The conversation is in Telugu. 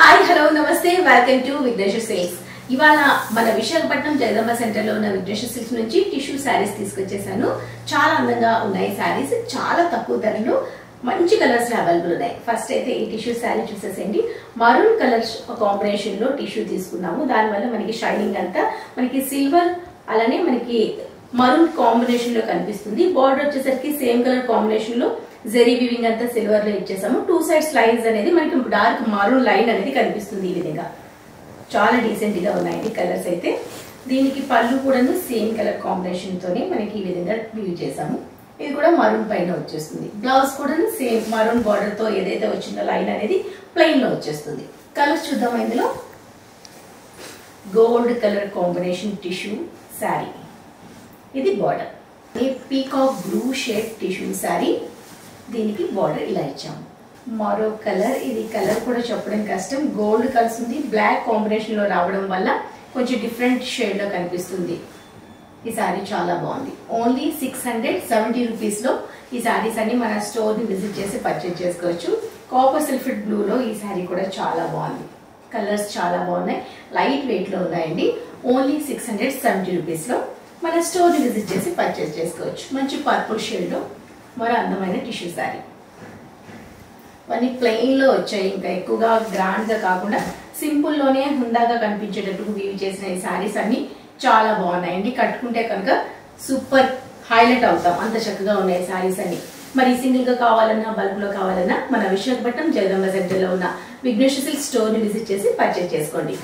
హాయ్ హలో నమస్తే వెల్కమ్ టు విఘ్నేశ్వర సిల్క్స్. ఇవాళ మన విశాఖపట్నం జగదంబ సెంటర్ లో ఉన్న విఘ్నేశ్వర సిల్క్స్ నుంచి టిష్యూ శారీస్ తీసుకొచ్చేసాను. చాలా అందంగా ఉన్నాయి శారీస్, చాలా తక్కువ ధరలో మంచి కలర్స్ అవైలబుల్ ఉన్నాయి. ఫస్ట్ అయితే ఈ టిష్యూ శారీ చూసేసేయండి. మరూన్ కలర్ కాంబినేషన్ లో టిష్యూ తీసుకున్నాము. దానివల్ల మనకి షైనింగ్ అంతా మనకి సిల్వర్ అలానే మనకి మరూన్ కాంబినేషన్ లో కనిపిస్తుంది. బార్డర్ వచ్చేసరికి సేమ్ కలర్ కాంబినేషన్ లో జెరీ వీవింగ్ అంతా సిల్వర్ లో ఇచ్చేసాము. టూ సైడ్స్ లైన్స్ అనేది మనకి డార్క్ మరూన్ లైన్ అనేది కనిపిస్తుంది. ఈ విధంగా చాలా డీసెంట్ గా ఉన్నాయండి కలర్స్ అయితే. దీనికి పళ్ళు కూడా సేమ్ కలర్ కాంబినేషన్ తోనే మనకి ఈ విధంగా వీవ్ చేసాము. ఇది కూడా మరూన్ పైన వచ్చేస్తుంది. బ్లౌజ్ కూడా సేమ్ మరూన్ బార్డర్ తో ఏదైతే వచ్చిందో లైన్ అనేది ప్లెయిన్ లో వచ్చేస్తుంది. కలర్స్ చూద్దాం. ఇందులో gold colour combination tissue sari, ఇది border. Peacock blue shade tissue sari, దీనికి బార్డర్ ఇలా ఇచ్చాము. మరో కలర్, ఇది కలర్ కూడా చెప్పడం కష్టం. గోల్డ్ కలిసింది బ్లాక్ కాంబినేషన్ లో రావడం వల్ల కొంచెం డిఫరెంట్ షేడ్ లో కనిపిస్తుంది. ఈ శారీ చాలా బాగుంది. ఓన్లీ 670 రూపీస్ లో ఈ శారీస్ అన్ని మన స్టోర్ ని విజిట్ చేసి పర్చేజ్ చేసుకోవచ్చు. కాపర్ సల్ఫేట్ బ్లూ లో ఈ శారీ కూడా చాలా బాగుంది. కలర్స్ చాలా బాగున్నాయి, లైట్ వెయిట్ లో ఉన్నాయండి. ఓన్లీ 670 రూపీస్ లో మన స్టోర్ ని విజిట్ చేసి పర్చేజ్ చేసుకోవచ్చు. మంచి పర్పుల్ షేడ్ లో మరో అందమైన టిష్యూ శారీ. ఇవన్నీ ప్లెయిన్ లో వచ్చాయి. ఇంకా ఎక్కువగా గ్రాండ్ గా కాకుండా సింపుల్ లోనే హుందాగా కనిపించేటట్టు వీవ్ చేసిన ఈ శారీస్ అన్ని చాలా బాగున్నాయండి. కట్టుకుంటే కనుక సూపర్ హైలైట్ అవుతాం, అంత చక్కగా ఉన్నాయి శారీస్ అన్ని. మరి సింగిల్ గా కావాలన్నా బల్క్ లో కావాలన్నా మన విశాఖపట్నం జగదంబ సెంటర్ లో ఉన్న విఘ్నేశ్వర సిల్క్స్ స్టోర్ ని విజిట్ చేసి పర్చేజ్ చేసుకోండి.